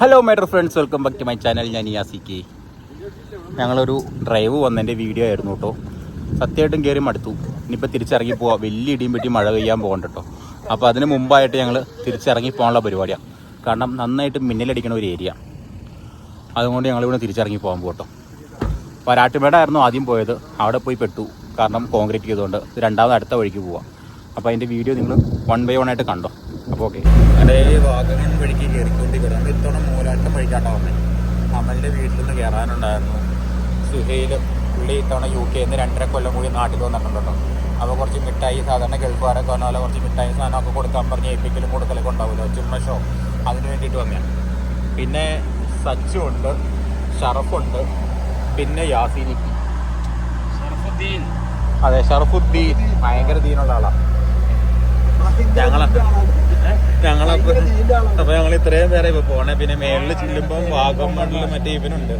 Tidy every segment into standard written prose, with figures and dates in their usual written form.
Hello my dear friends, welcome back to my channel. ഞാൻ യാസിക്ക്. ഞങ്ങളൊരു drive വന്നതിൻ്റെ video ആയിരുന്നു കേട്ടോ. സത്യമായിട്ടും കയറി മടുത്തു. ഇനിയിപ്പോൾ തിരിച്ചിറങ്ങി പോവാം. വലിയ ഇടിയും പെട്ടി മഴ പെയ്യാൻ പോകണ്ട കേട്ടോ. അപ്പോൾ അതിന് മുമ്പായിട്ട് ഞങ്ങൾ തിരിച്ചിറങ്ങി പോകാനുള്ള പരിപാടിയാണ്. കാരണം നന്നായിട്ട് മിന്നലടിക്കണ ഒരു ഏരിയ, അതുകൊണ്ട് ഞങ്ങളിവിടെ തിരിച്ചിറങ്ങി പോകാൻ പോകട്ടോ. വരാട്ടുമേടായിരുന്നു ആദ്യം പോയത്. അവിടെ പോയി പെട്ടു, കാരണം കോൺക്രീറ്റ് ചെയ്തുകൊണ്ട്. രണ്ടാമത് അടുത്ത വഴിക്ക് പോവാം. അപ്പോൾ അതിൻ്റെ വീഡിയോ നിങ്ങൾ 1 by 1 ആയിട്ട് കണ്ടോ. അപ്പോൾ ഓക്കെ, അതേ വാഗമൺ വഴിക്ക് കയറിക്കൊണ്ടിരിക്കണം. ഇത്തവണ മൂലാട്ടം വഴിക്കാട്ടോ വന്നത്. അമലിൻ്റെ വീട്ടിൽ നിന്ന് കയറാനുണ്ടായിരുന്നു. സുഹൈൽ പുള്ളി ഇത്തവണ UK നിന്ന് 2.5 കൊല്ലം കൂടി നാട്ടിൽ വന്നിട്ടുണ്ട് കേട്ടോ. അപ്പോൾ കുറച്ച് മിഠായി, സാധാരണ ഗൾഫുകാരൊക്കെ വന്ന പോലെ കുറച്ച് മിഠായി സാധനമൊക്കെ കൊടുക്കാൻ പറഞ്ഞ് ഏൽപ്പിക്കലും കൊടുക്കലൊക്കെ ഉണ്ടാവില്ല, ചുമ്മാ ഷോ, അതിന് വേണ്ടിയിട്ട് വന്നതാണ്. പിന്നെ സച്ചു ഉണ്ട്, ഷറഫുണ്ട്, പിന്നെ യാസീനിക്ക്, ഷറഫുദ്ദീൻ. അതെ, ഷറഫുദ്ദീൻ ഭയങ്കര ദീനുള്ള ആളാണ്. അപ്പോൾ ഞങ്ങൾ ഇത്രയും പേരെ ഇപ്പോൾ പോകണേ. പിന്നെ മേളിൽ ചെല്ലുമ്പം വാഗമണ്ണിൽ മറ്റേ ഇവനുണ്ട്,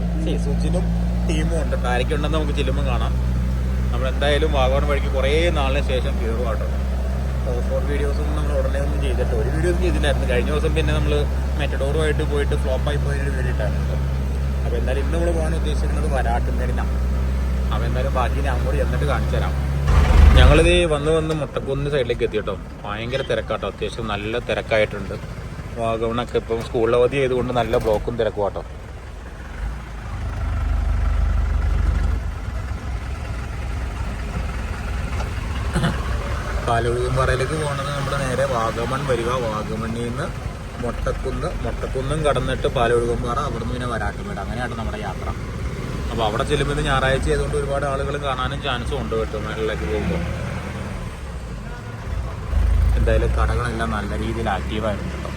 സുജിനും ടീമും ഉണ്ട്. ആരൊക്കെ ഉണ്ടെന്ന് നമുക്ക് ചെല്ലുമ്പോൾ കാണാം. നമ്മളെന്തായാലും വാഗമൺ വഴിക്ക് കുറേ നാളിന് ശേഷം കയറും കേട്ടോ. ഓഫ് റോഡ് വീഡിയോസൊന്നും നമ്മൾ ഉടനെ ഒന്നും ചെയ്തിട്ട് ഒരു വീഡിയോസും ചെയ്തില്ലായിരുന്നു. കഴിഞ്ഞ ദിവസം പിന്നെ നമ്മൾ മെറ്റഡോറുമായിട്ട് പോയിട്ട് ഫ്ലോപ്പായി പോയതിന് വേണ്ടിയിട്ടാണ് കേട്ടോ. അപ്പോൾ എന്തായാലും ഇന്ന് നമ്മൾ പോകാൻ ഉദ്ദേശിക്കുന്നത് വരാട്ടുന്നതിനാണ്. അപ്പോൾ എന്തായാലും ബാക്കി ഞാൻ കൂടി എന്നിട്ട് കാണിച്ചു തരാം. ഞങ്ങളിത് വന്ന് മുട്ടക്കുന്ന് സൈഡിലേക്ക് എത്തി കേട്ടോ. ഭയങ്കര തിരക്കാട്ടോ, അത്യാവശ്യം നല്ല തിരക്കായിട്ടുണ്ട്. വാഗമണൊക്കെ ഇപ്പം സ്കൂൾ അവധി ആയതുകൊണ്ട് നല്ല ബ്ലോക്കും തിരക്കും കേട്ടോ. പാലൊഴുകുംപാറയിലേക്ക് പോകുന്നത് നമ്മൾ നേരെ വാഗമൺ വരിക. വാഗമണ്ണിൽ നിന്ന് മുട്ടക്കുന്നും കടന്നിട്ട് പാലൊഴുകുംപാറ, അവിടുന്ന് പിന്നെ വരാട്ടുമേട്. അങ്ങനെയാണ് നമ്മുടെ യാത്ര. അപ്പോൾ അവിടെ ചെല്ലുമ്പോൾ ഇത് ഞായറാഴ്ച ആയതുകൊണ്ട് ഒരുപാട് ആളുകൾ കാണാനും ചാൻസും ഉണ്ട് കേട്ടോ. മേളിലേക്ക് പോകുമ്പോൾ എന്തായാലും കടകളെല്ലാം നല്ല രീതിയിൽ ആക്റ്റീവായിരുന്നു കേട്ടോ.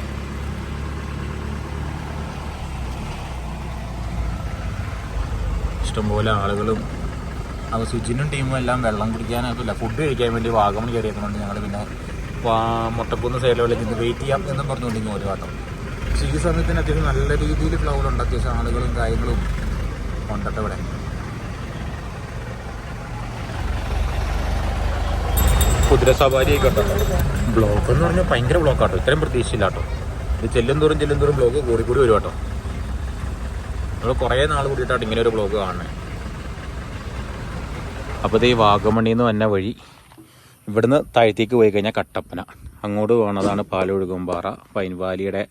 ഇഷ്ടംപോലെ ആളുകളും. അപ്പോൾ സുജിനും ടീമും എല്ലാം വെള്ളം കുടിക്കാനായിട്ടില്ല, ഫുഡ് കഴിക്കാൻ വേണ്ടി വാഗമൺ കയറിയേക്കുന്നുണ്ട്. ഞങ്ങൾ പിന്നെ മുട്ടക്കുന്ന് സൈഡിലേക്ക് ഇന്ന് വെയിറ്റ് ചെയ്യാം എന്നും പറഞ്ഞുകൊണ്ടിരിക്കും ഒരു വട്ടം. പക്ഷേ ഈ സമയത്തിന് അത്യാവശ്യം നല്ല രീതിയിൽ ക്ലൗഡുണ്ട്, അത്യാവശ്യം ആളുകളും കാര്യങ്ങളും കൊണ്ടിട്ട് ഇവിടെ. കുതിര സവാരിയൊക്കെ ഉണ്ടോ. ബ്ലോക്ക് എന്ന് പറഞ്ഞാൽ ഭയങ്കര ബ്ലോക്കാട്ടോ. ഇത്രയും പ്രതീക്ഷയില്ല കേട്ടോ. ഇത് ചെല്ലും തോറും ബ്ലോക്ക് കൂടി വരും കേട്ടോ. നമ്മൾ കുറേ നാൾ കൂടിയിട്ടാണ് ഇങ്ങനെ ഒരു ബ്ലോക്ക് കാണുന്നത്. അപ്പോൾ ഇത് ഈ വാഗമണ്ണിൽ നിന്ന് വന്ന വഴി ഇവിടുന്ന് താഴത്തേക്ക് പോയി കഴിഞ്ഞാൽ കട്ടപ്പന, അങ്ങോട്ട് പോകുന്നതാണ് പാലൊഴുകുംപാറ. പൈൻവാലിയുടെ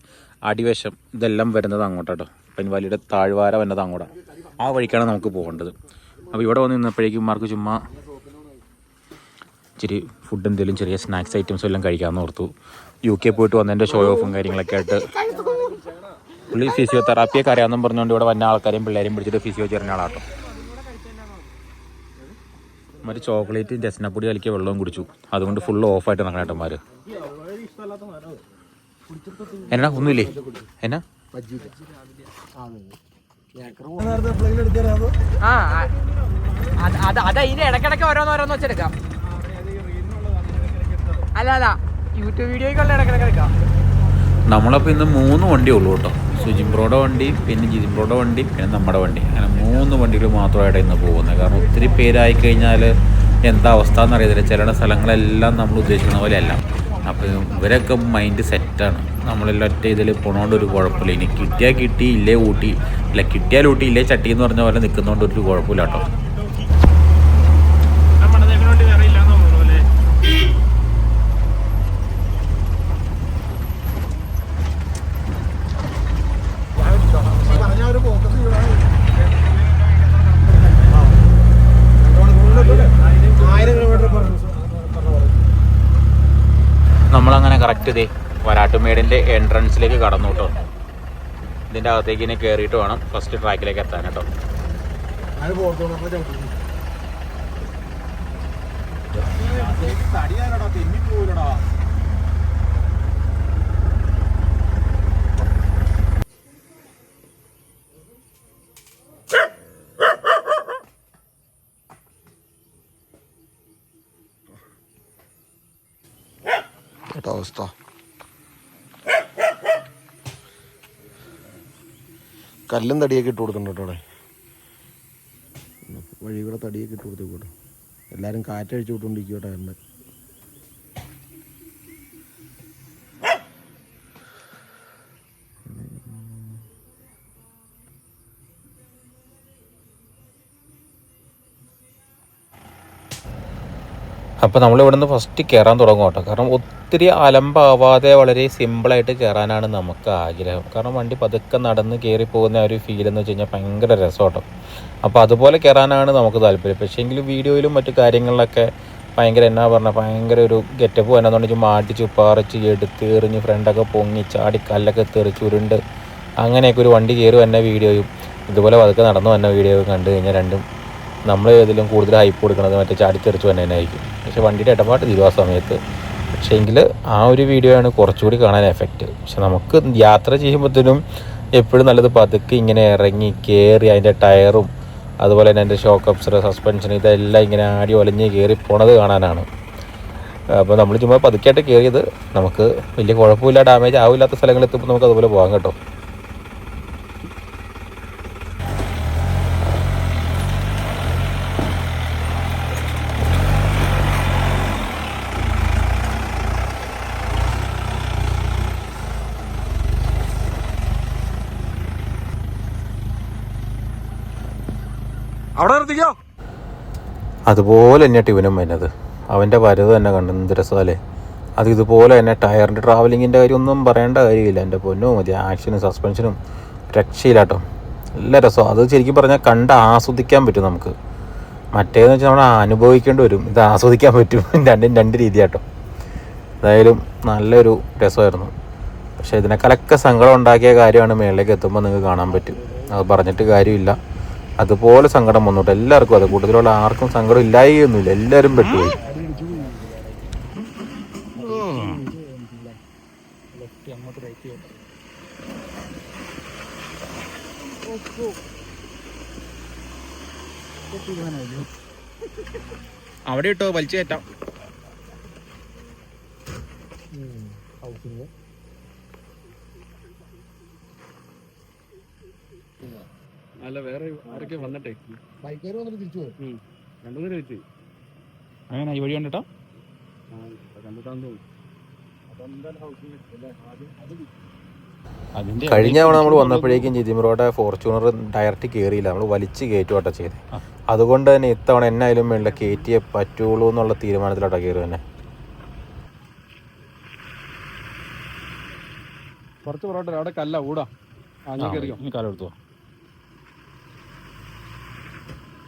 അടിവശം ഇതെല്ലാം വരുന്നത് അങ്ങോട്ടാട്ടോ. പൈൻവാലിയുടെ താഴ്വാര വരുന്നത് അങ്ങോട്ടാണ്. ആ വഴിക്കാണ് നമുക്ക് പോകേണ്ടത്. അപ്പോൾ ഇവിടെ വന്ന് നിന്നപ്പോഴേക്കും മാർക്ക് ചുമ്മാ ഇച്ചിരി ഫുഡ് എന്തെങ്കിലും ചെറിയ സ്നാക്സ് ഐറ്റംസും എല്ലാം കഴിക്കാമെന്ന് ഓർത്തു. UK പോയിട്ട് വന്നതിൻ്റെ ഷോ ഓഫും കാര്യങ്ങളൊക്കെ ആയിട്ട് പുള്ളി ഫിസിയോതെറാപ്പിയൊക്കെ അറിയാമെന്നും പറഞ്ഞുകൊണ്ട് ഇവിടെ വന്ന ആൾക്കാരെയും പിള്ളേരെയും പിടിച്ചിട്ട് ഫിസിയോ ചേർന്ന ആളാട്ടോ. മറ്റേ ചോക്ലേറ്റ് രസനപ്പൊടി കളിക്കുക വെള്ളവും കുടിച്ചു. അതുകൊണ്ട് ഫുള്ള് ഓഫായിട്ട് നടക്കണേട്ടന്മാർ. എന്നാ ഒന്നുമില്ലേ എന്നാ അതിന് ഇടക്കിടക്ക് ഓരോന്നോരോന്ന് വെച്ചെടുക്കാം. അല്ല യൂട്യൂബ് വീഡിയോയ്ക്കുള്ള ഇടക്കിടക്ക് എടുക്കാം. നമ്മളപ്പോൾ ഇന്ന് 3 വണ്ടിയേ ഉള്ളൂ കേട്ടോ. സുജിംബ്രോയുടെ വണ്ടി, പിന്നെ ജിതിംബ്രോയുടെ വണ്ടി, പിന്നെ നമ്മുടെ വണ്ടി. അങ്ങനെ 3 വണ്ടികൾ മാത്രമായിട്ട് ഇന്ന് പോകുന്നത്. കാരണം ഒത്തിരി പേരായി കഴിഞ്ഞാൽ എന്താ അവസ്ഥ എന്നറിയത്തില്ല. ചില സ്ഥലങ്ങളെല്ലാം നമ്മൾ ഉദ്ദേശിക്കുന്ന പോലെ അല്ല. അപ്പോൾ ഇവരൊക്കെ മൈൻഡ് സെറ്റാണ്. നമ്മളെല്ലാം ഒറ്റ ഇതിൽ പോണോണ്ട് ഒരു കുഴപ്പമില്ല. ഇനി കിട്ടിയാൽ കിട്ടി, ഇല്ലേ ഊട്ടി, ഇല്ല കിട്ടിയാൽ ഊട്ടി, ഇല്ലേ ചട്ടി എന്ന് പറഞ്ഞ പോലെ നിൽക്കുന്നതുകൊണ്ട് ഒരു കുഴപ്പമില്ല കേട്ടോ. നമ്മളങ്ങനെ കറക്റ്റ് ഇതേ വരാട്ടുമേടിൻ്റെ എൻട്രൻസിലേക്ക് കടന്നു കേട്ടോ. ഇതിൻ്റെ അകത്തേക്ക് ഇനി കയറിയിട്ട് വേണം ഫസ്റ്റ് ട്രാക്കിലേക്ക് എത്താൻ കേട്ടോ. അവസ്ഥ കല്ലും തടിയൊക്കെ ഇട്ട് കൊടുക്കുന്നുണ്ട് കേട്ടോ. വഴി കൂടെ തടിയൊക്കെ ഇട്ട് കൊടുത്തേക്കോട്ടെ. എല്ലാവരും കാറ്റഴിച്ചു വിട്ടുകൊണ്ടിരിക്കട്ടെ. എൻ്റെ അപ്പോൾ നമ്മളിവിടെ നിന്ന് ഫസ്റ്റ് കയറാൻ തുടങ്ങും കേട്ടോ. കാരണം ഒത്തിരി അലമ്പാവാതെ വളരെ സിമ്പിളായിട്ട് കയറാനാണ് നമുക്ക് ആഗ്രഹം. കാരണം വണ്ടി പതുക്കെ നടന്ന് കയറി പോകുന്ന ഒരു ഫീൽ എന്ന് വെച്ച് കഴിഞ്ഞാൽ ഭയങ്കര രസം കേട്ടോ. അപ്പോൾ അതുപോലെ കയറാനാണ് നമുക്ക് താല്പര്യം. പക്ഷേ എങ്കിലും വീഡിയോയിലും മറ്റു കാര്യങ്ങളിലൊക്കെ ഭയങ്കര എന്നാ പറഞ്ഞാൽ ഭയങ്കര ഒരു ഗെറ്റപ്പ് എന്നാന്ന് വെച്ചാൽ മാട്ടിച്ച് പറിച്ച് എടുത്ത് എറിഞ്ഞ് ഫ്രണ്ടൊക്കെ പൊങ്ങി ചാടി കല്ലൊക്കെ തെറിച്ച് ഉരുണ്ട് അങ്ങനെയൊക്കെ ഒരു വണ്ടി കയറി വന്ന വീഡിയോയും ഇതുപോലെ പതുക്കെ നടന്നു വന്ന വീഡിയോയും കണ്ടു കഴിഞ്ഞാൽ രണ്ടും നമ്മൾ ഏതിലും കൂടുതൽ ഹൈപ്പ് കൊടുക്കുന്നത് മറ്റേ ചാടിത്തെറിച്ച് തന്നെ ആയിരിക്കും. പക്ഷേ വണ്ടിയുടെ ഇടപാട് തീരുവ സമയത്ത് പക്ഷേ എങ്കിൽ ആ ഒരു വീഡിയോ ആണ് കുറച്ചുകൂടി കാണാൻ എഫക്റ്റ്. പക്ഷെ നമുക്ക് യാത്ര ചെയ്യുമ്പോഴത്തേനും എപ്പോഴും നല്ലത് പതുക്കെ ഇങ്ങനെ ഇറങ്ങി കയറി അതിൻ്റെ ടയറും അതുപോലെ തന്നെ എൻ്റെ ഷോക്ക് അബ്സർ സസ്പെൻഷൻ ഇതെല്ലാം ഇങ്ങനെ ആടി ഒലഞ്ഞ് കയറി പോണത് കാണാനാണ്. അപ്പോൾ നമ്മൾ ചുമ്മാ പതുക്കെയായിട്ട് കയറിയത് നമുക്ക് വലിയ കുഴപ്പമില്ല, ഡാമേജ് ആവില്ലാത്ത സ്ഥലങ്ങളിൽ എത്തുമ്പോൾ നമുക്ക് അതുപോലെ പോകാം കേട്ടോ. അവിടെ നിർത്തിക്കോ. അതുപോലെ തന്നെ ഇവനും വരുന്നത് അവൻ്റെ വരവ് തന്നെ കണ്ടു എന്ത് രസമല്ലേ. അത് ഇതുപോലെ തന്നെ ടയറിൻ്റെ ട്രാവലിങ്ങിൻ്റെ കാര്യം ഒന്നും പറയേണ്ട കാര്യമില്ല. എൻ്റെ പൊന്നോ മതി, ആക്ഷനും സസ്പെൻഷനും രക്ഷയില്ലാട്ടോ, നല്ല രസം. അത് ശരിക്കും പറഞ്ഞാൽ കണ്ട് ആസ്വദിക്കാൻ പറ്റും നമുക്ക്. മറ്റേതെന്ന് വെച്ചാൽ നമ്മൾ അനുഭവിക്കേണ്ടി വരും, ഇത് ആസ്വദിക്കാൻ പറ്റും. രണ്ടും രണ്ട് രീതിയാട്ടോ. എന്തായാലും നല്ലൊരു രസമായിരുന്നു. പക്ഷേ ഇതിനേക്കാളൊക്കെ സങ്കടം ഉണ്ടാക്കിയ കാര്യമാണ് മേളിലേക്ക് എത്തുമ്പോൾ നിങ്ങൾക്ക് കാണാൻ പറ്റും. അത് പറഞ്ഞിട്ട് കാര്യമില്ല, അതുപോലെ സങ്കടം വന്നോട്ടെ എല്ലാവർക്കും. അത് കൂടുതലുള്ള ആർക്കും സങ്കടം ഇല്ലായൊന്നുമില്ല, എല്ലാവരും പെട്ടുപോയി. അവിടെ ഇട്ടോ വലിച്ചു കയറ്റാം. അല്ല വേറെ ആരൊക്കെ വന്നിട്ടേ ബൈക്കുകാർ വന്നിട്ട് തിരിച്ചു പോയി. രണ്ടുപേരും വെച്ച് അങ്ങനെ ഈ വഴി കണ്ടിട്ടോ കണ്ടിട്ടാന്ന് തോന്നുന്നു. കഴിഞ്ഞ തവണ നമ്മൾ വന്നപ്പോഴേക്കും ജിതിമറോടെ ഫോർച്യൂണർ ഡയറക്റ്റ് കയറിയില്ല, നമ്മൾ വലിച്ച് കയറ്റുവാട്ടോ ചെയ്ത്. അതുകൊണ്ട് തന്നെ ഇത്തവണ എന്നായാലും വേണ്ട കയറ്റിയേ പറ്റുള്ളൂ എന്നുള്ള തീരുമാനത്തിലോട്ടാ കയറി തന്നെ. കുറച്ച് പൊറോട്ട അവിടെ കല്ല ഊടാ കാലെടുത്തോ,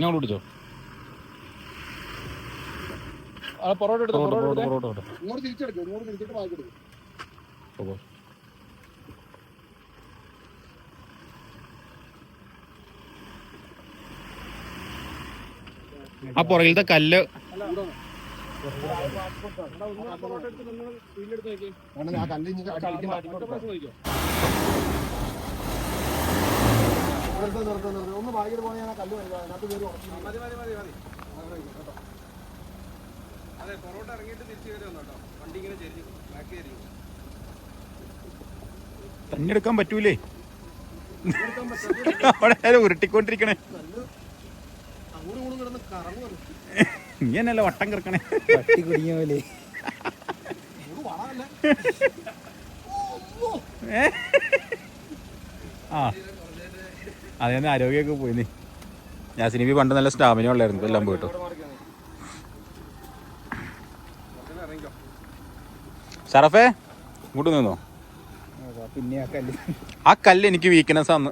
ഞാൻ പിടിച്ചോ. പൊറോട്ട എടുത്തോ. ആ പുറകിലത്തെ കല്ല് ഒന്ന് ബാഗിൽ പോണ ഞാൻ കല്ല് അതെ പൊറോട്ട ഇറങ്ങിയിട്ട് തിരിച്ചു കയറി വന്നോട്ടോ. വണ്ടി ഇങ്ങനെ ചെരിഞ്ഞു ബാക്ക് ചെരിഞ്ഞു. തന്നെ എടുക്കാൻ പറ്റൂലേ, അവിടെ ഉരുട്ടിക്കൊണ്ടിരിക്കണേ. ഇങ്ങനല്ല വട്ടം കിടക്കണേ, വട്ടി കുടിയ പോലെ. ആ അതേന്ന് ആരോഗ്യമൊക്കെ പോയിന്. ഞാൻ സിനിമ പണ്ട് നല്ല സ്റ്റാമിന ഉള്ളായിരുന്നു, എല്ലാം പോയിട്ടോ. ഷറഫേ ഇങ്ങോട്ട് നിന്നോ. പിന്നെ ആ കല്ല് എനിക്ക് വീക്ക്നെസ് ആണ്.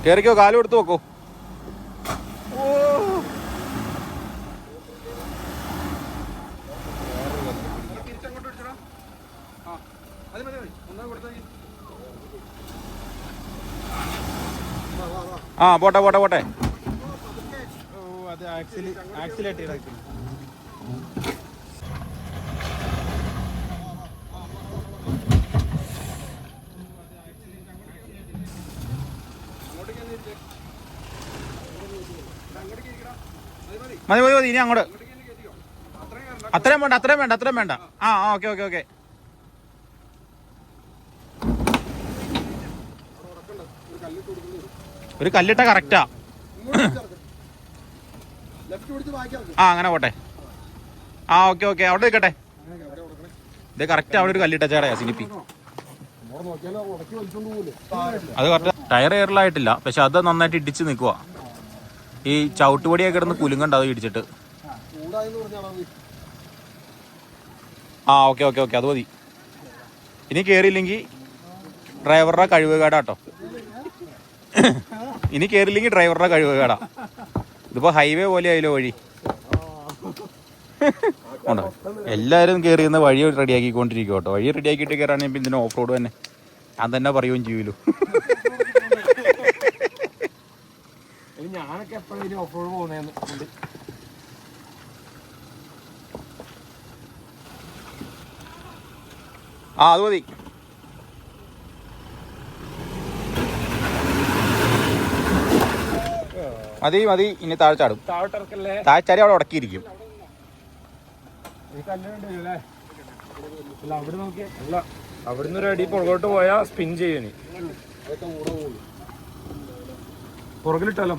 കേറിക്കോ, കാലും എടുത്ത് നോക്കോ. ആ പോട്ടെ പോട്ടെ പോട്ടെ. അത് ആക്സിലേറ്റ് ചെയ്താക്കി. മതി മതി മതി, ഇനി അങ്ങോട്ട്. അത്രയും വേണ്ട അത്രയും വേണ്ട അത്രയും വേണ്ട. ആ ഓക്കെ ഓക്കെ ഓക്കെ. ഒരു കല്ലിട്ട കറക്റ്റാ. ആ അങ്ങനെ പോട്ടെ. ആ ഓക്കെ ഓക്കെ, അവിടെ നിൽക്കട്ടെ. ഇത് കറക്റ്റ് അവിടെ ഒരു കല്ലിട്ട ചേടാ സിനിപ്പി. അത് കറക്റ്റ് ടയർ എയറിലായിട്ടില്ല, പക്ഷെ അത് നന്നായിട്ട് ഇടിച്ച് നിൽക്കുക. ഈ ചവിട്ടുപടിയൊക്കെ കിടന്ന് കുലുങ്ങണ്ടാവും ഇടിച്ചിട്ട്. ആ ഓക്കെ ഓക്കെ ഓക്കെ, അത് മതി. ഇനി കയറിയില്ലെങ്കിൽ ഡ്രൈവറുടെ കഴിവുകേടാട്ടോ. ഇനി കയറിയില്ലെങ്കിൽ ഡ്രൈവറുടെ കഴിവുകേടാ. ഇതിപ്പോൾ ഹൈവേ പോലെ ആയില്ലോ വഴി. ഉണ്ടോ, എല്ലാവരും കയറിയുന്ന വഴി റെഡിയാക്കിക്കൊണ്ടിരിക്കും കേട്ടോ. വഴി റെഡിയാക്കിയിട്ട് കയറാണെങ്കിൽ ഇതിന് ഓഫ് റോഡ് തന്നെ ഞാൻ തന്നെ പറയുകയും ചെയ്യൂലോ. ഞാനൊക്കെ എപ്പോഴും ഓഫ് റോഡ് പോകുന്നതെന്ന്. ആ അത് മതി. മതി മതി, ഇനി താഴെ ചാടും. താഴെ ചാടി അവിടെ ഉടക്കിയിരിക്കും. അവിടുന്ന് ഒരു അടി പുറകോട്ട് പോയാ സ്പിൻ ചെയ്യണി. പുറകിലിട്ടാലോ?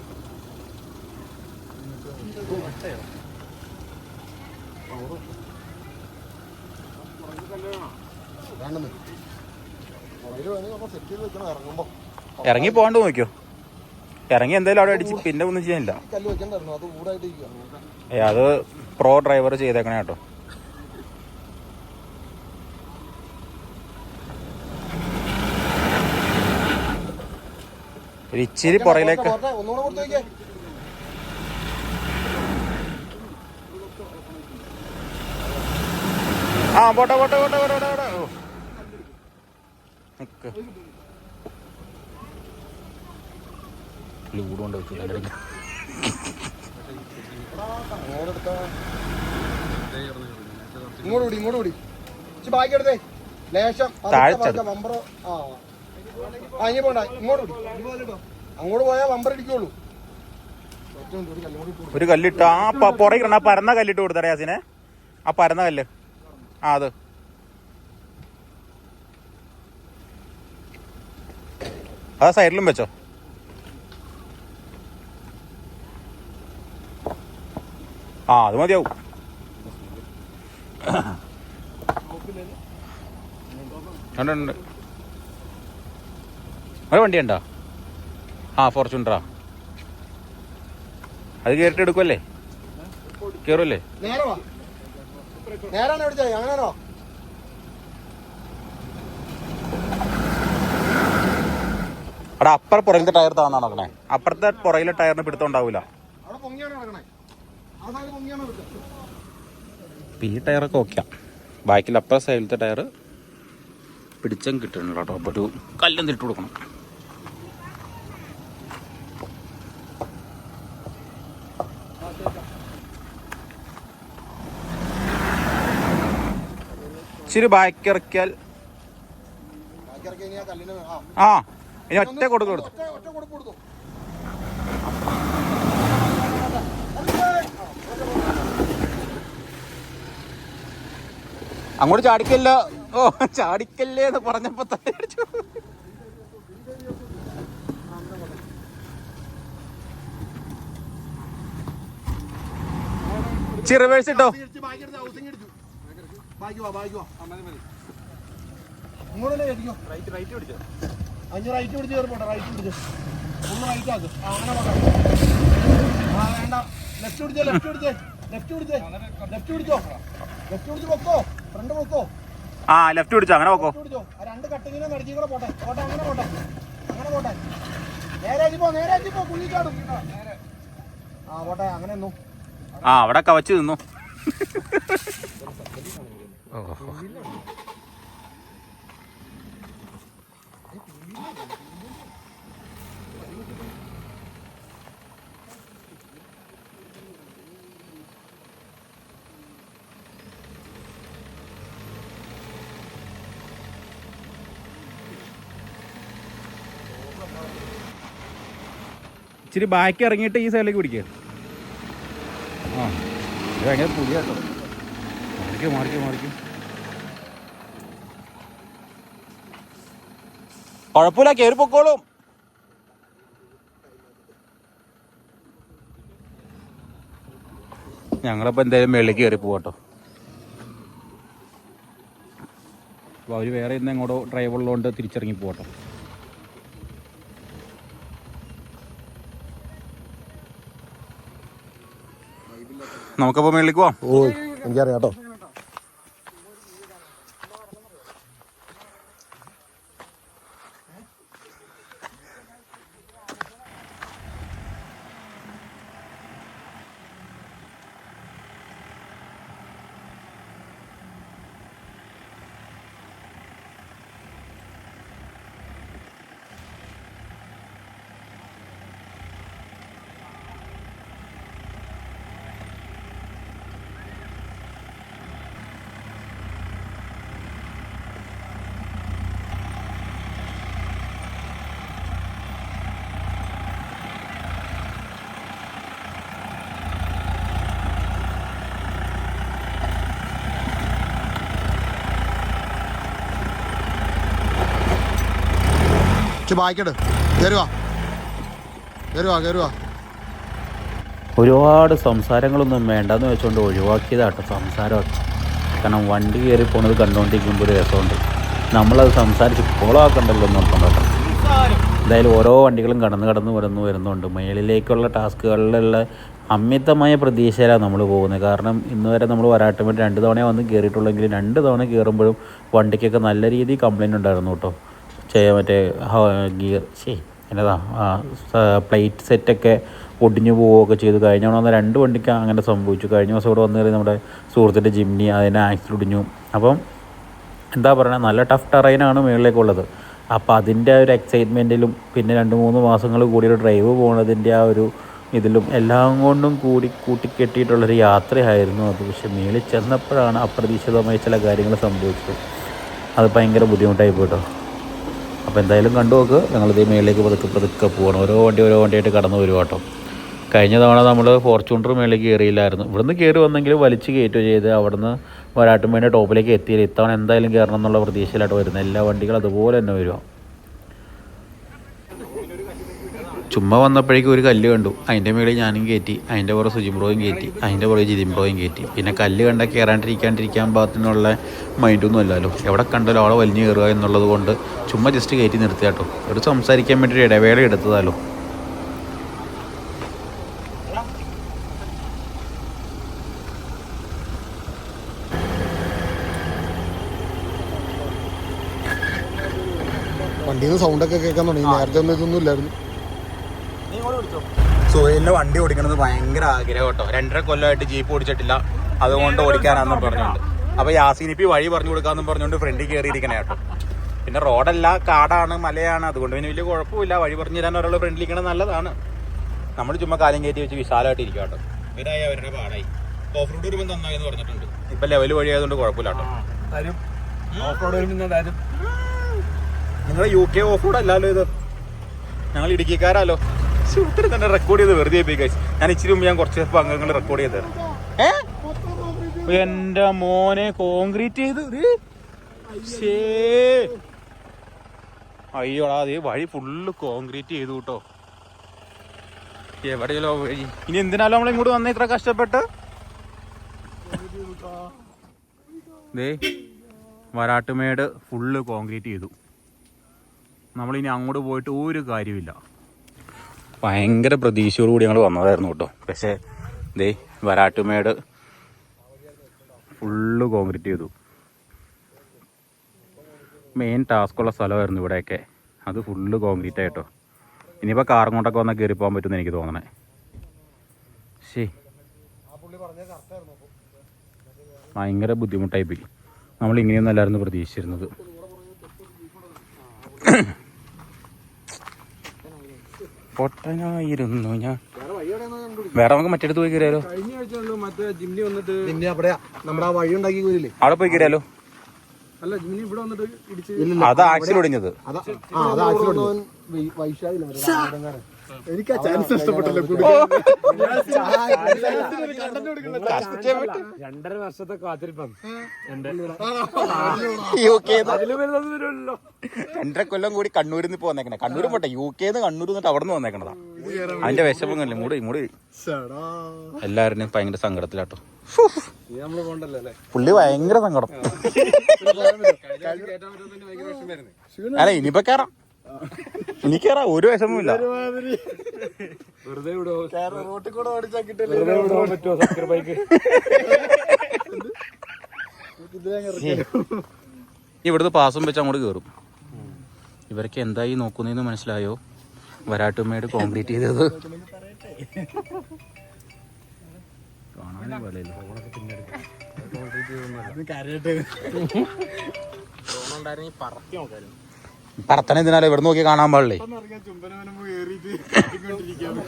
ഇറങ്ങി പോകാണ്ട് നോക്കിയോ. ഇറങ്ങി എന്തായാലും അവിടെ അടിച്ച് പിന്നെ ഒന്നും ചെയ്യാനില്ല. അത് പ്രോ ഡ്രൈവർ ചെയ്തേക്കണേ കേട്ടോ. ഒരു ഇച്ചിരി പുറയിലേക്ക്. ആ പോട്ടെ പോട്ടെ പോട്ടെ പോട്ടെ പോട്ടെ. ലൂഡ് കൊണ്ട് വെച്ചു ഇങ്ങോട്ട് ബാക്കി എടുത്തേ ലേശം ഇനി പോണ്ട. അങ്ങോട്ട് പോയാ ബമ്പർ ഇടിക്കുള്ളൂ. ഒരു കല്ലിട്ട് ആ പുറകിടണ ആ പരന്ന കല്ലിട്ട് കൊടുത്തടേ യാസിനെ. ആ പരന്ന കല്ല് ആ അത് സൈഡിലും വെച്ചോ. ആ അത് മതിയാവും. ഉണ്ട് ഒരു വണ്ടി ഉണ്ടോ? ആ ഫോർച്യൂണറാ. അത് കയറിട്ട് എടുക്കുമല്ലേ? കയറുമല്ലേ? അവിടെ അപ്പുറം പുറകിലത്തെ ടയർ താന്നാണ് നടക്കണേ. അപ്പുറത്തെ പുറകിലെ ടയറിന് പിടുത്തം ഉണ്ടാവൂല. ഈ ടയറൊക്കെ ഓക്കെയാ. ബാക്കിൽ അപ്പുറ സൈഡിലത്തെ ടയർ പിടിച്ചും കിട്ടണല്ലോ കേട്ടോ. അപ്പോൾ ഒരു കല്ലും തിരിട്ട് കൊടുക്കണം. ഇച്ചിരി ബാക്കി ഇറക്കിയാൽ ആ ഇനി ഒറ്റ കൊടുത്തു. അങ്ങോട്ട് ചാടിക്കല്ലോ. ഓ ചാടിക്കല്ലേ എന്ന് പറഞ്ഞപ്പോ തന്നെ അടിച്ചു. റിവേഴ്സ് ഇട്ടോ. ആ ലെഫ്റ്റ് പിടിച്ചോ. അങ്ങനെ പോക്കോ. രണ്ട് കട്ടിങ്ങിനെ നടക്കിക്കൂടെ പോട്ടെ. അങ്ങനെ പോട്ടെ. നേരെ പോ കുഴിച്ചാടും. ആ പോട്ടെ. അങ്ങനെ ഒന്നും ആ അവിടെ കവച്ച് നിന്നു. ഇച്ചിരി ബാക്കി ഇറങ്ങിയിട്ട് ഈ സൈഡിലേക്ക് പിടിക്കുക. ആ ഇത് ഭയങ്കര പുതിയ കേട്ടോ. മാറിക്കും കുഴപ്പമില്ല, കയറി പൊക്കോളും. ഞങ്ങളിപ്പോൾ എന്തായാലും മേളിലേക്ക് കയറി പോകട്ടോ. അപ്പോൾ അവർ വേറെ ഇന്ന് എങ്ങോട്ടോ ഡ്രൈവ് ഉള്ളതുകൊണ്ട് തിരിച്ചിറങ്ങി പോകട്ടോ. നമുക്കപ്പോൾ മേളിലേക്ക് പോവാം. ഓ എനിക്കറിയാം കേട്ടോ. ബാക്കിട്ട് കയറുക. ഒരുപാട് സംസാരങ്ങളൊന്നും വേണ്ടെന്ന് വെച്ചുകൊണ്ട് ഒഴിവാക്കിയതാട്ടോ സംസാരമൊക്കെ. കാരണം വണ്ടി കയറി പോണത് കണ്ടുകൊണ്ടിരിക്കുമ്പോൾ ഒരു രസമുണ്ട്. നമ്മളത് സംസാരിച്ച് കോളാക്കണ്ടല്ലോ എന്ന് ഓർക്കണ്ടോ. എന്തായാലും ഓരോ വണ്ടികളും കടന്ന് വരുന്നുണ്ട്. മേളിലേക്കുള്ള ടാസ്കുകളിലുള്ള അമിതമായ പ്രതീക്ഷയിലാണ് നമ്മൾ പോകുന്നത്. കാരണം ഇന്ന് വരെ നമ്മൾ വരാട്ടുമ്പോൾ 2 തവണ വന്ന് കയറിയിട്ടുള്ളെങ്കിൽ 2 തവണ കയറുമ്പോഴും വണ്ടിക്കൊക്കെ നല്ല രീതിയിൽ കംപ്ലൈൻറ്റ് ഉണ്ടായിരുന്നു കേട്ടോ. മറ്റേ ഗിയർ എന്നതാ പ്ലേറ്റ് സെറ്റൊക്കെ ഒടിഞ്ഞു പോവുകയൊക്കെ ചെയ്തു. കഴിഞ്ഞ തവണ വന്ന 2 വണ്ടിക്ക് അങ്ങനെ സംഭവിച്ചു. കഴിഞ്ഞ ദിവസം ഇവിടെ വന്നു കയറി നമ്മുടെ സുഹൃത്തിൻ്റെ ജിംനി, അതിന് ആക്സിൽ ഒടിഞ്ഞു. അപ്പം എന്താ പറയുക, നല്ല ടഫ് ടെറൈനാണ് മുകളിലേക്കുള്ളത്. അപ്പോൾ അതിൻ്റെ ആ ഒരു എക്സൈറ്റ്മെൻറ്റിലും പിന്നെ 2-3 മാസങ്ങൾ കൂടി ഒരു ഡ്രൈവ് പോകുന്നതിൻ്റെ ആ ഒരു ഇതിലും എല്ലാം കൊണ്ടും കൂട്ടിക്കെട്ടിയിട്ടുള്ളൊരു യാത്രയായിരുന്നു അത്. പക്ഷെ മേളിൽ ചെന്നപ്പോഴാണ് അപ്രതീക്ഷിതമായി ചില കാര്യങ്ങൾ സംഭവിച്ചത്. അത് ഭയങ്കര ബുദ്ധിമുട്ടായി പോയിട്ടോ. അപ്പോൾ എന്തായാലും കണ്ടു നോക്ക്. ഞങ്ങളിത് മേളിലേക്ക് പതുക്കെ പോകണം. ഓരോ വണ്ടിയായിട്ട് കടന്നു വരും കേട്ടോ. കഴിഞ്ഞ തവണ നമ്മൾ ഫോർച്യൂണർ മേളിലേക്ക് കയറിയില്ലായിരുന്നു. ഇവിടുന്ന് കയറി വന്നെങ്കിലും വലിച്ച് കയറ്റുകയോ ചെയ്ത് അവിടുന്ന് വരാട്ടുമ്പേൻ്റെ ടോപ്പിലേക്ക് എത്തിയില്ല. ഇത്തവണ എന്തായാലും കയറണം എന്നുള്ള പ്രതീക്ഷയിലായിട്ട് വരുന്നത്. എല്ലാ വണ്ടികളും അതുപോലെ തന്നെ വരുക. ചുമ്മാ വന്നപ്പോഴേക്കും ഒരു കല്ല് കണ്ടു. അതിൻ്റെ മേളിൽ ഞാനും കയറ്റി, അതിൻ്റെ പുറകെ സുജിംബ്രോയും കയറ്റി, അതിൻ്റെ പുറകെ ജിതിംബ്രോയും കയറ്റി. പിന്നെ കല്ല് കണ്ടാൽ കയറാണ്ടിരിക്കാൻ പാകത്തിനുള്ള മൈൻഡൊന്നും അല്ലല്ലോ. എവിടെ കണ്ടാലും ആളെ വലിഞ്ഞ് കയറുക എന്നുള്ളത് കൊണ്ട് ചുമ്മാ ജസ്റ്റ് കയറ്റി നിർത്തി കേട്ടോ. ഒരു സംസാരിക്കാൻ വേണ്ടി ഒരു ഇടവേള എടുത്തതാലോ. വണ്ടിയിൽ നിന്ന് സൗണ്ടൊക്കെ കേൾക്കാൻ തുടങ്ങി. നേരത്തെ ഒന്നും ഇതൊന്നും ഇല്ലായിരുന്നു. സുഹൈലിന് വണ്ടി ഓടിക്കണത് ഭയങ്കര ആഗ്രഹം കേട്ടോ. 2.5 കൊല്ലമായിട്ട് ജീപ്പ് ഓടിച്ചിട്ടില്ല, അതുകൊണ്ട് ഓടിക്കാനാണെന്ന് പറഞ്ഞുകൊണ്ട്. അപ്പോൾ യാസീനിപ്പി വഴി പറഞ്ഞു കൊടുക്കാമെന്ന് പറഞ്ഞുകൊണ്ട് ഫ്രണ്ടിൽ കയറിയിരിക്കണേ കേട്ടോ. പിന്നെ റോഡല്ല, കാടാണ്, മലയാണ്, അതുകൊണ്ട് പിന്നെ വലിയ കുഴപ്പമില്ല. വഴി പറഞ്ഞു തരാൻ ഒരാൾ ഫ്രണ്ടിലിരിക്കണത് നല്ലതാണ്. നമ്മൾ ചുമ്മാ കാലം കയറ്റി വെച്ച് വിശാലമായിട്ട് ഇരിക്കുക കേട്ടോ. ഇവരായി അവരുടെ പാടായി. ഓഫ് റോഡ് വരുമ്പോൾ നന്നായി എന്ന് പറഞ്ഞിട്ടുണ്ട്. ഇപ്പം ലെവൽ വഴി ആയതുകൊണ്ട് കുഴപ്പമില്ല കേട്ടോ. നിങ്ങൾ UK ഓഫ് റോഡ് അല്ലല്ലോ ഇത്, ഞങ്ങൾ ഇടുക്കിക്കാരല്ലോ. ഒത്തിരി തന്നെ റെക്കോർഡ് ചെയ്ത് വെറുതെ പോയി. ഞാൻ ഇച്ചിരി മുമ്പ് ഞാൻ കുറച്ച് അംഗങ്ങൾ റെക്കോർഡ് ചെയ്തത്. എൻ്റെ മോനെ കോൺക്രീറ്റ് ചെയ്ത് അയ്യോടാ, അതേ വഴി ഫുള്ള് കോൺക്രീറ്റ് ചെയ്തു കേട്ടോ. എവിടെയല്ലോ വഴി. ഇനി എന്തിനാലോ നമ്മൾ ഇങ്ങോട്ട് വന്നേ ഇത്ര കഷ്ടപ്പെട്ട്. വരാട്ടുമേട് ഫുള്ള് കോൺക്രീറ്റ് ചെയ്തു. നമ്മളിനി അങ്ങോട്ട് പോയിട്ട് ഒരു കാര്യമില്ല. ഭയങ്കര പ്രതീക്ഷയോടുകൂടി ഞങ്ങൾ വന്നതായിരുന്നു കേട്ടോ. പക്ഷേ വരാട്ടുമേട് ഫുള്ള് കോൺക്രീറ്റ് ചെയ്തു. മെയിൻ ടാസ്ക്കുള്ള സ്ഥലമായിരുന്നു ഇവിടെയൊക്കെ, അത് ഫുള്ള് കോൺക്രീറ്റ് ആയിട്ടോ. ഇനിയിപ്പോൾ കാറും കൊണ്ടൊക്കെ വന്നാൽ കയറി പോകാൻ പറ്റുമെന്ന് എനിക്ക് തോന്നണേ. ഭയങ്കര ബുദ്ധിമുട്ടായിപ്പോയി. നമ്മൾ ഇങ്ങനെയൊന്നും അല്ലായിരുന്നു പ്രതീക്ഷിച്ചിരുന്നത്. പൊട്ടനായിരുന്നു ഞാൻ. വേറെ നമുക്ക് മറ്റേടത്ത് പോയി കയറിയാലോ. അവിടെ പോയി കയറിയാലോ. അത് ആക്സിൽ ഒടിഞ്ഞത്. എനിക്ക് ആ ചാൻസ് നഷ്ടപ്പെട്ടല്ലോ. 2.5 വർഷത്തെ കാത്തിരിപ്പാണ്. 2.5 കൊല്ലം കൂടി കണ്ണൂരിൽ നിന്ന് ഇപ്പൊ വന്നേക്കണേ. കണ്ണൂർ പോട്ടെ, UK കണ്ണൂർ നിന്നിട്ട് അവിടെ നിന്ന് വന്നേക്കണതാ. അതിന്റെ വിഷമങ്ങളില്ല. ഇങ്ങോട്ട് എല്ലാവരും ഭയങ്കര സങ്കടത്തിലാട്ടോ. പുള്ളി ഭയങ്കര സങ്കടം. അല്ല ഇനിയിപ്പോ കേറാം. എനിക്കറിയാം ഒരു വിഷമമില്ല. വെറുതെ വിടോ റോട്ടിൽ കൂടെ ഓടിച്ചാൽ കിട്ടില്ല. വെറുതെ വിടാൻ പറ്റുമോ സക്കർ ബൈക്ക്? ഇവിടുത്തെ പാസും വെച്ച് അങ്ങോട്ട് കയറും. ഇവരൊക്കെ എന്തായി നോക്കുന്നതെന്ന് മനസ്സിലായോ? വരാട്ടുമ്മേട് കോൺക്രീറ്റ് ചെയ്തത് കാണാനും പോലെയല്ലോ. പറത്തണ എന്തിനാലോ ഇവിടെ നോക്കി കാണാൻ പാടില്ലേ?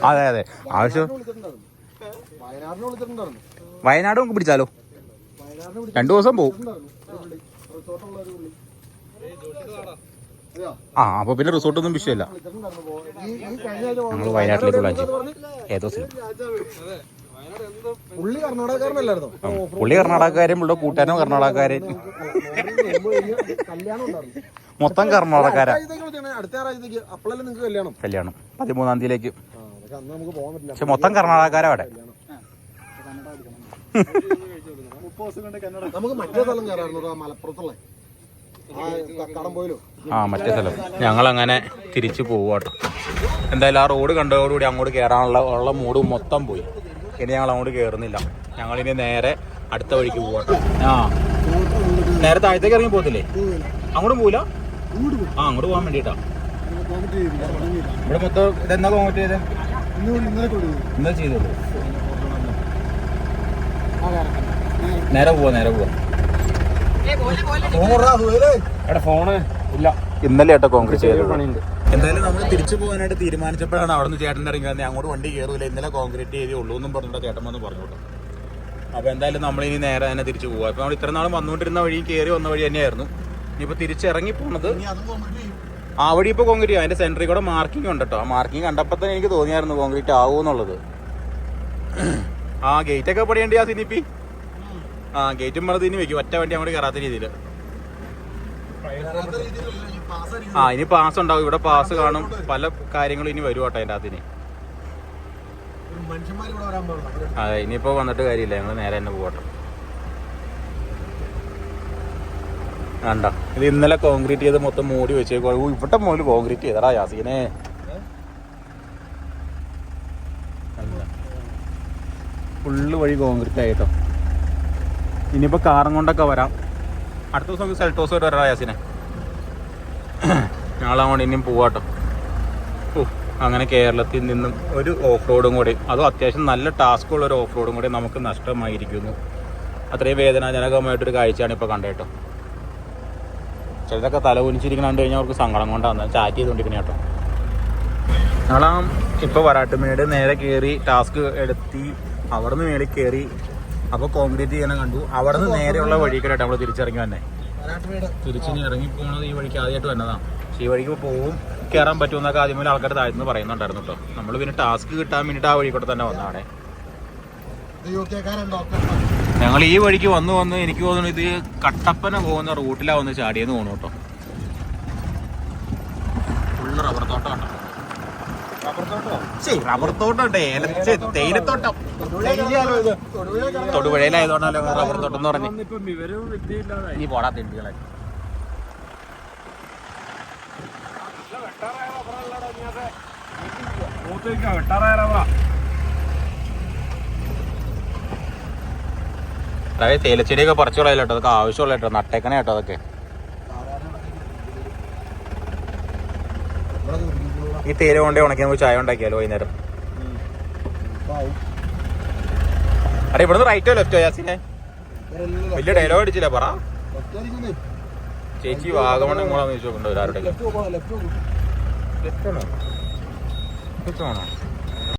അതെ അതെ ആവശ്യം. വയനാടിനെ വിളിച്ചിട്ടുണ്ടായിരുന്നു. വയനാട് നമുക്ക് പിടിച്ചാലോ? 2 ദിവസം പോവും. ആ അപ്പൊ പിന്നെ റിസോർട്ടൊന്നും വിഷയമല്ല. ഞങ്ങൾ വയനാട്ടിലേക്ക് പ്ലാൻ ചെയ്യും. ഏതോ സ്ഥലം പുള്ളി കർണാടകക്കാരനല്ലായിരുന്നോ? പുള്ളി കർണാടകക്കാരൻ, പുള്ളിയുടെ കൂട്ടുകാരനും കർണാടകക്കാരൻ, കല്യാണം ഉണ്ടായിരുന്നു. മൊത്തം കർണാടകക്കാരാ. അടുത്ത ആറാഴ്ചത്തേക്ക് അപ്പോഴല്ലേ നിങ്ങൾക്ക് കല്യാണം? കല്യാണം 13-ാം തീയതിയിലേക്ക്. പക്ഷെ അന്ന് നമുക്ക് പോകാൻ പറ്റില്ല. പക്ഷെ മൊത്തം കർണാടകക്കാരാ അവിടെ. നമുക്ക് മറ്റേ സ്ഥലം കയറായിരുന്നു, മലപ്പുറത്തുള്ള കടം പോയല്ലോ. ആ മറ്റേ സ്ഥലം. ഞങ്ങളങ്ങനെ തിരിച്ചു പോവാട്ടോ. എന്തായാലും ആ റോഡ് കണ്ടതോടുകൂടി അങ്ങോട്ട് കയറാനുള്ള മൂഡ് മൊത്തം പോയി. ഇനി ഞങ്ങൾ അങ്ങോട്ട് കയറുന്നില്ല. ഞങ്ങളിനി നേരെ അടുത്ത വഴിക്ക് പോവാട്ടോ. ആ നേരെ താഴത്തേക്ക് ഇറങ്ങി പോകത്തില്ലേ? അങ്ങോട്ടും പോവില്ല. ആ അങ്ങോട്ട് പോകാൻ വേണ്ടിട്ടാ. ഇവിടെ മൊത്തം ഇതെന്നാ കോൺക്രീറ്റ് ചെയ്തേ? ഇന്നലെ ചെയ്തോളൂ. നേരെ പോവാ എടാ ഫോണ് ഇല്ല. ഇന്നലെ ഏട്ടോ കോൺക്രീറ്റ് ചെയ്തത്. എന്തായാലും നമ്മൾ തിരിച്ചു പോകാനായിട്ട് തീരുമാനിച്ചപ്പോഴാണ് അവിടെ നിന്ന് ചേട്ടൻ ഇറങ്ങി വന്നത്. അങ്ങോട്ട് വണ്ടി കയറൂല, ഇന്നലെ കോൺക്രീറ്റ് ചെയ്തേ ഉള്ളൂ എന്നും പറഞ്ഞിട്ട് ചേട്ടൻ വന്ന് പറഞ്ഞോട്ടോ. അപ്പോൾ എന്തായാലും നമ്മളിനി നേരെ തന്നെ തിരിച്ചു പോകാം. അപ്പോൾ നമ്മൾ ഇത്ര നാൾ വന്നുകൊണ്ടിരുന്ന വഴി കയറി വന്ന വഴി തന്നെയായിരുന്നു. ഇനിയിപ്പോൾ തിരിച്ചിറങ്ങി പോകുന്നത് ആ വഴി ഇപ്പോൾ കോൺക്രീറ്റ് ചെയ്യും. അതിൻ്റെ സെൻറ്ററിൽ കൂടെ മാർക്കിംഗ് ഉണ്ട് കേട്ടോ. ആ മാർക്കിംഗ് കണ്ടപ്പോൾ തന്നെ എനിക്ക് തോന്നിയായിരുന്നു കോൺക്രീറ്റ് ആവുമെന്നുള്ളത്. ആ ഗേറ്റൊക്കെ പണിയേണ്ടി ആ സിനിപ്പി. ആ ഗേറ്റും പണിത് ഇനി വെക്കും, ഒറ്റ വണ്ടി അങ്ങോട്ട് കയറാത്ത രീതിയിൽ. ആ ഇനി പാസ് ഉണ്ടാവും, ഇവിടെ പാസ് കാണും, പല കാര്യങ്ങളും ഇനി വരും കേട്ടോ അതിൻ്റെ അകത്തിന്. അതെ ഇനിയിപ്പോൾ വന്നിട്ട് കാര്യമില്ല, ഞങ്ങൾ നേരെ തന്നെ പോകട്ടെ. വേണ്ട ഇത് ഇന്നലെ കോൺക്രീറ്റ് ചെയ്ത് മൊത്തം മൂടി വെച്ചേക്കോ. ഇവിടെ മുതൽ കോൺക്രീറ്റ് ചെയ്തടാ യാസീനെ. ഫുള്ള് വഴി കോൺക്രീറ്റ് ആയിട്ടോ. ഇനിയിപ്പോൾ കാറും കൊണ്ടൊക്കെ വരാം. അടുത്ത ദിവസം സെൽട്ടോസ് വരെ വരാം യാസിനെ. ഞങ്ങളങ്ങോട്ട് ഇനിയും പോവാട്ടോ. ഓ അങ്ങനെ കേരളത്തിൽ നിന്നും ഒരു ഓഫ് റോഡും കൂടി, അതും അത്യാവശ്യം നല്ല ടാസ്ക്കുള്ള ഒരു ഓഫ് റോഡും കൂടി നമുക്ക് നഷ്ടമായിരിക്കുന്നു. അത്രയും വേദനാജനകമായിട്ടൊരു കാഴ്ചയാണ് ഇപ്പോൾ കണ്ടേട്ടോ. ചിലതൊക്കെ തല കുനിച്ചിരിക്കണം കണ്ടു കഴിഞ്ഞാൽ അവർക്ക് സങ്കടം കൊണ്ടാണ് ചാറ്റ് ചെയ്തുകൊണ്ടിരിക്കണേ കേട്ടോ. ഞങ്ങളാ ഇപ്പോൾ വരാട്ടുമേട് നേരെ കയറി ടാസ്ക് എടുത്തി അവിടെ നിന്ന് മേളിൽ കയറി. അപ്പോൾ കോൺക്രീറ്റ് ചെയ്യാൻ കണ്ടു. അവിടെ നിന്ന് നേരെയുള്ള വഴിക്കായിട്ട് നമ്മൾ തിരിച്ചിറങ്ങി വന്നേ. തിരിച്ചിനി ഇറങ്ങി പോകുന്നത് ഈ വഴിക്ക് ആദ്യമായിട്ട് വന്നതാണ്. പക്ഷേ ഈ വഴിക്ക് പോവും കയറാൻ പറ്റുമെന്നൊക്കെ ആദ്യമേ ആൾക്കാർ താഴ്ന്നു പറയുന്നുണ്ടായിരുന്നു കേട്ടോ. നമ്മൾ പിന്നെ ടാസ്ക് കിട്ടാൻ വേണ്ടിയിട്ട് ആ വഴി കൂടെ തന്നെ വന്നതാണ്. ഞങ്ങൾ ഈ വഴിക്ക് വന്ന് എനിക്ക് തോന്നുന്നു ഇത് കട്ടപ്പന പോകുന്ന റൂട്ടിലാണ് വന്ന് ചാടിയെന്ന് തോന്നുന്നു കേട്ടോ. ഫുള്ള് റബ്ബർ തോട്ടം കേട്ടോ. റബ്ബർ തോട്ടം തേയിലത്തോട്ടം. തൊടുപുഴയിലായതുകൊണ്ടല്ലോ റബ്ബർ തോട്ടം എന്ന് പറഞ്ഞു. ഈ പോടാ തിണ്ടികളെ. അതായത് തേയിലച്ചെടിയൊക്കെ പറിച്ചു കളയല്ലോ കേട്ടോ. അതൊക്കെ ആവശ്യമുള്ള കേട്ടോ, നട്ടേക്കണേ കേട്ടോ അതൊക്കെ. ഈ തേയില കൊണ്ടേ ഉണക്കി നമുക്ക് ചായ ഉണ്ടാക്കിയാലോ വൈകുന്നേരം. അരെ ഇവിടുന്ന് റൈറ്റോ ലെഫ്റ്റോ യാസിനെ? വലിയ ഡയലോഗ് അടിച്ചില്ല പറ. ചേച്ചി വാഗമണ് ഇങ്ങോട്ടാന്ന് ചോദിച്ചു നോക്കണ്ടോ ആരുടെ? ലെഫ്റ്റ് ആണോ?